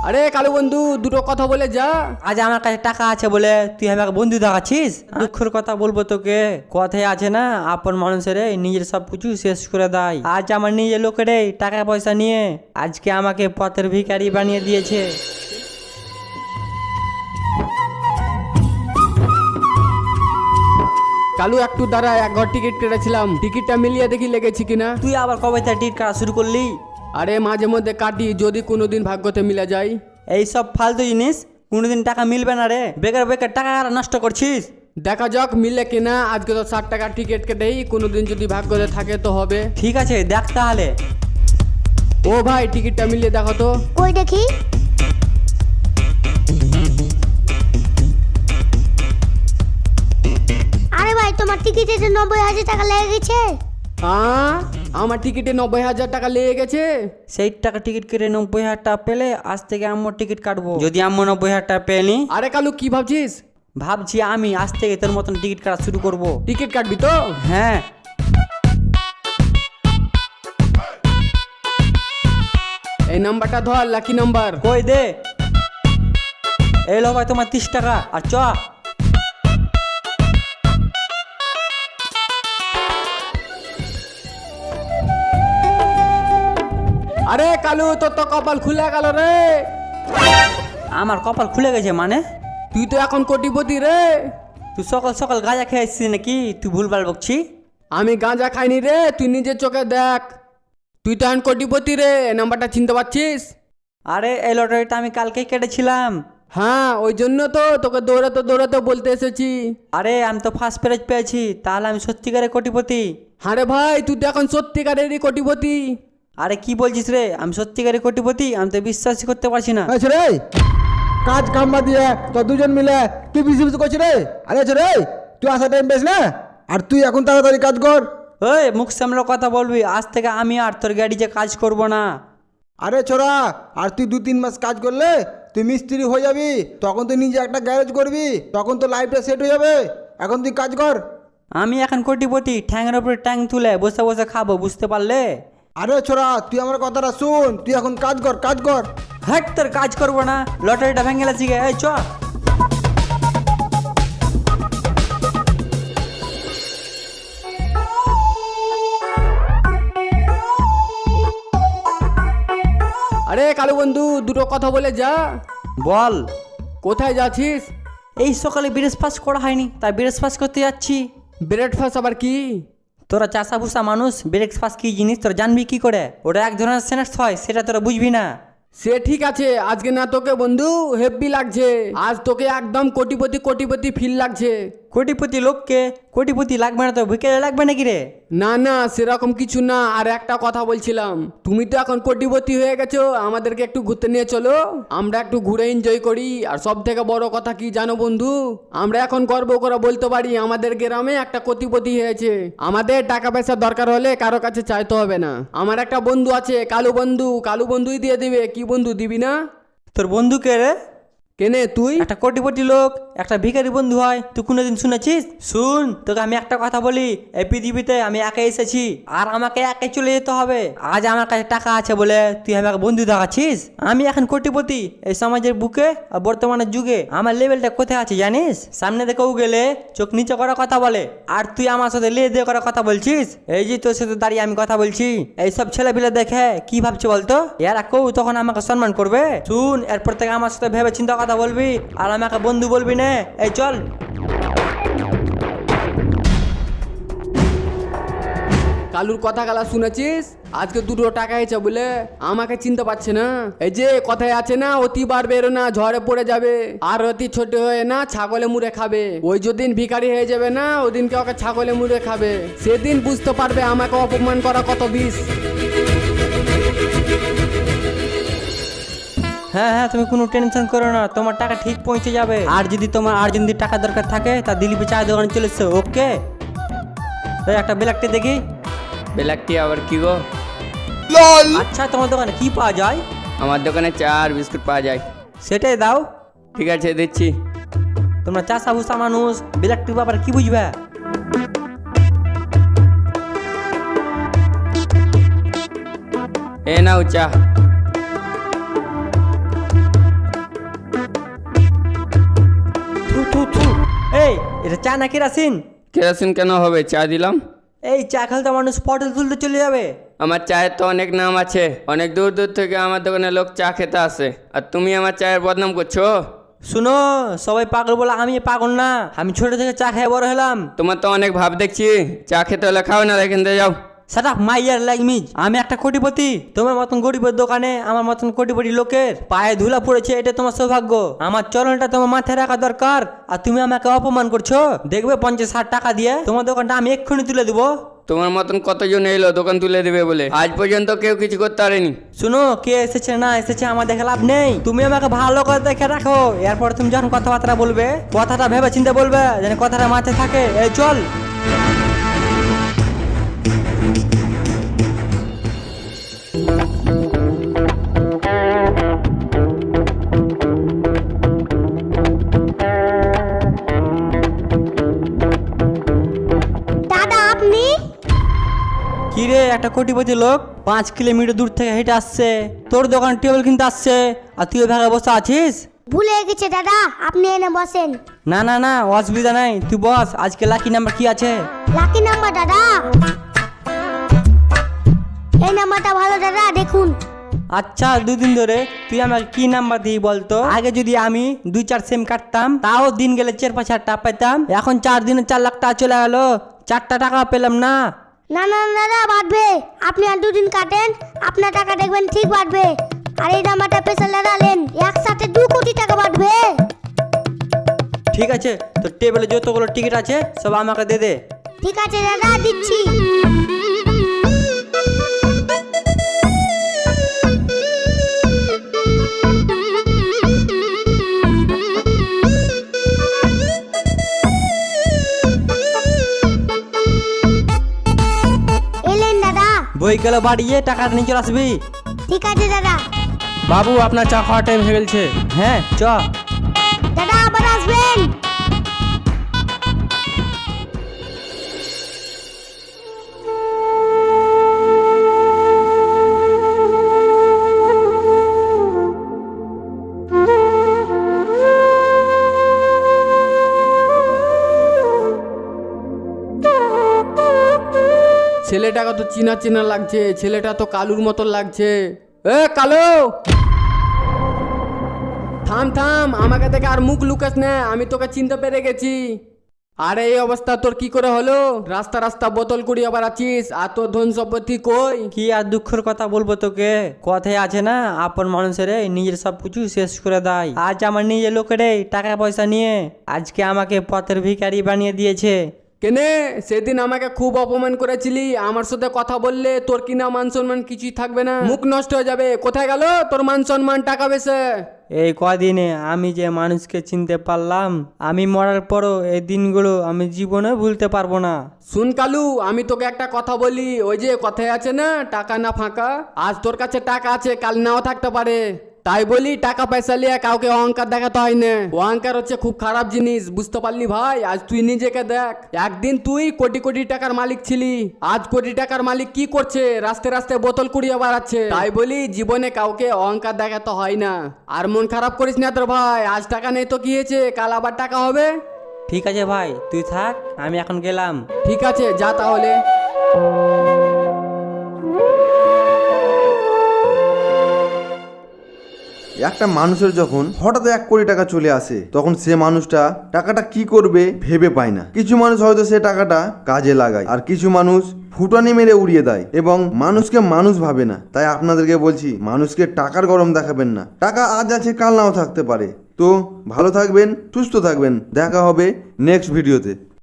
আরে কালু বন্ধু দুটো কথা বলে যা। আজ আমার কাছে টাকা আছে বলে তুই আমাকে বন্ধু দেখাচ্ছিস? দুঃখের কথা বলবো তোকে, কথায় আছে না, আপন মানুষের নিজের সব কিছু শেষ করে দেয়। আজ আমার নিজের লোকের টাকা পয়সা নিয়ে আজকে আমাকে পথের ভিখারি বানিয়ে দিয়েছে। কালু একটু দাঁড়া, এক ঘর টিকিট কেটেছিলাম, টিকিটটা মিলিয়ে দেখি লেগেছি কিনা। তুই আবার কবে থেকে টিকিট কাটা শুরু করলি? আরে মাঝে মধ্যে কাটি, যদি কোনোদিন ভাগ্যতে মিলে যায়। এইসব ফালতু জিনিস কোনোদিন টাকা মিলবে না রে, বেকার বেকার টাকা নষ্ট করছিস। দেখা যাক মিলে কিনা। আজকে তো 60 টাকার টিকিট কেটেই, কোনোদিন যদি ভাগ্যতে থাকে তো হবে। ঠিক আছে দেখ তাহলে। ও ভাই টিকিটটা মিলিয়ে দেখো তো। কই দেখি। আরে ভাই তোমার টিকিটে 90,000 টাকা লেগে গেছে। আমার টিকিটে 90,000 টাকা লেগে গেছে। সেই টাকা টিকিট কেটে 90,000 টাকা পেলে আজ থেকে আম্মুর টিকিট কাটবো। যদি আম্মু 90,000 টাকা পেনি, আরে কালু কি ভাবছিস? ভাবছি আমি আজ থেকে তোর মতন টিকিট কাটা শুরু করব। টিকিট কাটবি তো? হ্যাঁ। এই নাম্বারটা ধর, লাকি নাম্বার। কই দে। এলো ভাই তোমার 30 টাকা আর চ। আরে কালু তোর তো কপাল খুলে গেল রে। আমার কপাল খুলে গেছে মানে? তুই তো এখন কোটিপতি রে। তুই সকাল সকাল গাঁজা খেয়ে এসছিস নাকি? তুই ভুলভাল বকছি। আমি গাঁজা খাইনি রে, তুই নিজের চোখে দেখ। তুই তো এখন কোটিপতি রে, নাম্বারটা চিনতে পারছিস? আরে এই লটারিটা আমি কালকেই কেটেছিলাম। হ্যাঁ ওই জন্য তো তোকে দৌড়াতে দৌড়াতে বলতে এসেছি। আরে আমি তো ফার্স্ট প্রাইজ পেয়েছি, তাহলে আমি সত্যিকারে কোটিপতি। হ্যাঁ রে ভাই, তুই তো এখন সত্যিকারেরই কোটিপতি। আরে কি বলছিস রে, আমি সত্যিকারে কোটিপতি? আমি তো বিশ্বাসই করতে পারছি না। আচ্ছা রে, কাজ কাম বাদ দিয়ে তো দুজন মিলে তুই বিজি বিজি করছিস রে। আরে আচ্ছা রে, তুই আসা টাইম পেস না, আর তুই এখন তাড়াতাড়ি কাজ কর। ওই মুখ সামলে কথা বলবি, আজ থেকে আমি আর তোর গাড়িতে কাজ করব না। আরে ছোড়া, আর তুই 2-3 মাস কাজ করলে তুই মিস্ত্রি হয়ে যাবি, তখন তুই নিজে একটা গ্যারেজ করবি, তখন তো লাইফটা সেট হয়ে যাবে। এখন তুই কাজ কর। আমি এখন কোটিপতি, ঠ্যাংয়ের উপরে ট্যাং তুলে বসে বসে খাবো, বুঝতে পারলে? আরে ছোড়া, তুই আমার কথাটা শুন, তুই এখন কাজ কর, কাজ কর। হ্যাট, তোর কাজ করবো না, লটারিটা ভেঙে গেছে গে। এই চ। আরে কালু বন্ধু দুটো কথা বলে যা। বল। কোথায় যাচ্ছিস? এই সকালে ব্রেকফাস্ট করা হয়নি, তাই ব্রেকফাস্ট করতে যাচ্ছি। ব্রেকফাস্ট আবার কি? তোরা চাষা ভুষা মানুষ, ব্রেকফাস্ট কি জিনিস তোরা জানবি কি করে? ওটা এক ধরনের স্ন্যাক্স হয়, সেটা তোরা বুঝবি না। সে ঠিক আছে, আজকে না তোকে বন্ধু হেব্বি লাগছে। আজ তোকে একদম কোটিপতি কোটিপতি ফিল লাগছে। কোটিপতি লোককে কোটিপতি লাগবে না তো ভিখারি লাগবে নাকি রে? না না সেরকম কিছু না। আর একটা কথা বলছিলাম, তুমি তো এখন কোটিপতি হয়ে গেছো, আমাদেরকে একটু ঘুরতে নিয়ে চলো, আমরা একটু ঘুরে এনজয় করি। আর সব থেকে বড় কথা কি জানো বন্ধু, আমরা এখন গর্ব করে বলতে পারি আমাদের গ্রামে একটা কোটিপতি হয়েছে। আমাদের টাকা পয়সা দরকার হলে কারো কাছে চাইতে হবে না। আমার একটা বন্ধু আছে কালু বন্ধু, কালু বন্ধুই দিয়ে দিবে। কি বন্ধু দিবি না? তোর বন্ধুকে রে? কেনে তুই? একটা কোটিপতি লোক একটা ভিখারি বন্ধু হয়, তুই কোনোদিন শুনেছিস? শুন, তোকে আমি একটা কথা বলি, এই পৃথিবীতে আমি একা এসেছি আর আমাকে একাই চলে যেতে হবে। আজ আমার কাছে টাকা আছে বলে তুই আমাকে বন্ধু দেখাচ্ছিস? আমি এখন কোটিপতি এই সমাজের বুকে আর বর্তমানের যুগে। আমার লেভেলটা কোথায় আছে জানিস? সামনে দেখেও গেলে চোখ নিচে করার কথা বলে, আর তুই আমার সাথে লে দিয়ে করার কথা বলছিস। এই যে তোর সাথে দাঁড়িয়ে আমি কথা বলছি, এইসব ছেলেপিলে দেখে কি ভাবছে বলতো? এরা কেউ তখন আমাকে সম্মান করবে? শুন, এরপর থেকে আমার সাথে ভেবে চিন্তা কথা বলবি আর আমাকে বন্ধু বলবি না। এই চল। কালুর কথা গালা শুনেছিস? আজকে 2 টাকা হয়েছে বলে আমাকে চিনতে পারছে না। এই যে কথায় আছে না, অতি বার বেরো না ঝড়ে পড়ে যাবে, আর অতি ছোট হয়ে না ছাগলে মুড়ে খাবে। ওই যেদিন ভিখারি হয়ে যাবে না, ওদিনকে ওকে ছাগলে মুড়ে খাবে। সেদিন বুঝতে পারবে আমাকে অপমান করা কত বিষ। হ্যাঁ হ্যাঁ, তুমি কোনো টেনশন করো না, তোমার টাকা ঠিক পৌঁছে যাবে। আর যদি তোমার আর যদি টাকা দরকার থাকে তা দিলীপের চায়ের দোকানে চলে এসছো। ওকে, এই একটা ব্ল্যাকটি দেখি। ব্ল্যাকটি আবার কি গো? আচ্ছা, তোমার দোকানে কি পাওয়া যায়? আমার দোকানে চা আর বিস্কুট পাওয়া যায়। সেটাই দাও। ঠিক আছে দিচ্ছি। তোমরা চাষা ভুষা মানুষ, ব্ল্যাকটির ব্যাপারে কি বুঝবে? এ নাও চা। এটা চা না কেরাসিন? কেরোসিন কেন হবে, চা দিলাম। এই চা খেলে তো মানুষ পটল তুলতে চলে যাবে। আমার চায়ের তো অনেক নাম আছে, অনেক দূর দূর থেকে আমার দোকানে লোক চা খেতে আসে, আর তুমি আমার চায়ের বদনাম করছো। শুনো, সবাই পাগল বলে আমি পাগল না, আমি ছোট থেকে চা খেয়ে বড় হলাম। তোমার তো অনেক ভাব দেখছি, চা খেতে হলে খাও না, এখান থেকে যাও। সেটা মাইয়ার ল্যাঙ্গুয়েজ। আমি একটা কোটিপতি, তোমার মতন গরিবের দোকানে আমার মতন কোটিপতি লোকের পায়ে ধুলা পড়েছে, এটা তোমার সৌভাগ্য। আমার চরণটা তোমার মাথায় রাখা দরকার, আর তুমি আমাকে অপমান করছো। দেখবে 50-60 টাকা দিয়ে তোমার দোকানটা আমি এক্ষুনি তুলে দেবো। তোমার মতন কতজন এলো দোকান তুলে দেবে বলে, আজ পর্যন্ত কেউ কিছু করতে পারেনি। শুনো, কে এসেছে না এসেছে আমার দেখে লাভ নেই, তুমি আমাকে ভালো করে দেখে রাখো। এরপর তুমি যখন কথাবার্তা বলবে, কথাটা ভেবে চিন্তে বলবে, যেন কথাটা মাথায় থাকে। এই চল। দাদা আপনি? কি রে, একটা কোটিপতি লোক 5 কিলোমিটার দূর থেকে হেঁটে আসছে, তোর দোকান টেবিল কিনতে আসছে, আর তুই ভাগে বসে আছিস? ভুলে গেছে দাদা, আপনি এনে বসেন। না না না, অসুবিধা নাই, তুই বস। আজকে লাকি নাম্বার কি আছে? লাকি নাম্বার দাদা, এই নাম্বারটা ভালো দাদা, দেখুন। আচ্ছা, 2 দিন ধরে তুই আমাকে কি নাম্বার দিই বলতো? আগে যদি আমি 2-4 সিম কাটতাম, তাও দিন গেলে 4-5 টাকা পেতাম। এখন 4 দিনে 4 লাখ টাকা চলে গেল, 4টা টাকা পেলাম না। না না না দাদা, বাড়বে। আপনি আর 2 দিন কাটেন, আপনার টাকা দেখবেন ঠিক বাড়বে। আর এই নাম্বারটা পেশা লাগালেন, একসাথে 2 কোটি টাকা বাড়বে। ঠিক আছে, তো টেবিলে যতগুলো টিকিট আছে সব আমাকে দে দে। ঠিক আছে দাদা, দিচ্ছি। এলেন দাদা। বই গেলে বাড়িয়ে টাকাটা নিয়ে চলে আসবি। ঠিক আছে দাদা। বাবু, আপনার চা খাওয়ার টাইম হয়ে গেছে। হ্যাঁ, চ। দাদা আবার আসবেন। ছেলেটাকে তো চিনা চিনা লাগছে, ছেলেটা তো কালুর মতন লাগছে। এ কালো, থাম থাম, আমাকে দেখে আর মুখ লুকাস না, আমি তোকে চিনতে পেরে গেছি। আরে এই অবস্থা তোর কি করে হলো? রাস্তা রাস্তা বোতল কুড়িয়ে বেড়াচ্ছিস, আর তোর ধন সম্পত্তি কই? কি আর দুঃখের কথা বলবো তোকে, কথায় আছে না, আপন মানুষের নিজের সব কিছু শেষ করে দেয়। আজ আমার নিজের লোকের টাকা পয়সা নিয়ে আজকে আমাকে পথের ভিখারি বানিয়ে দিয়েছে। কেনে সেদিন আমাকে খুব অপমান করেছিলি, আমার সাথে কথা বললে তোর কিনা মান সম্মান কিছুই থাকবে না, মুখ নষ্ট হয়ে যাবে। কোথায় গেল তোর মান সম্মান, টাকা বেশে? এই কদিনে আমি যে মানুষকে চিনতে পারলাম, আমি মরার পরও এই দিনগুলো আমি জীবনে ভুলতে পারবো না। শুন কালু, আমি তোকে একটা কথা বলি, ওই যে কথায় আছে না, টাকা না ফাঁকা। আজ তোর কাছে টাকা আছে, কাল নাও থাকতে পারে। তাই বলি টাকা পয়সা নিয়ে কাউকে অহংকার দেখাতে হয় না, অহংকার হচ্ছে খুব খারাপ জিনিস, বুঝতে পারলি ভাই? আজ তুই নিজেকে দেখ, একদিন তুই কোটি কোটি টাকার মালিক ছিলি, আজ কোটি টাকার মালিক কি করছে? রাস্তায় রাস্তায় বোতল কুড়িয়ে বেড়াচ্ছে। তাই বলি জীবনে কাউকে অহংকার দেখাতে হয় না। আর মন খারাপ করিস না তোর ভাই, আজ টাকা নেই তো কি হয়েছে, কাল আবার টাকা হবে। ঠিক আছে ভাই, তুই থাক, আমি এখন গেলাম। ঠিক আছে, যা তাহলে। একটা মানুষের যখন হঠাৎ 1 কোটি টাকা চলে আসে, তখন সে মানুষটা টাকাটা কি করবে ভেবে পায় না। কিছু মানুষ হয়তো সে টাকাটা কাজে লাগায়, আর কিছু মানুষ ফুটানি মেরে উড়িয়ে দেয় এবং মানুষকে মানুষ ভাবে না। তাই আপনাদেরকে বলছি, মানুষকে টাকার গরম দেখাবেন না। টাকা আজ আছে, কাল নাও থাকতে পারে। তো ভালো থাকবেন, সুস্থ থাকবেন, দেখা হবে নেক্সট ভিডিওতে।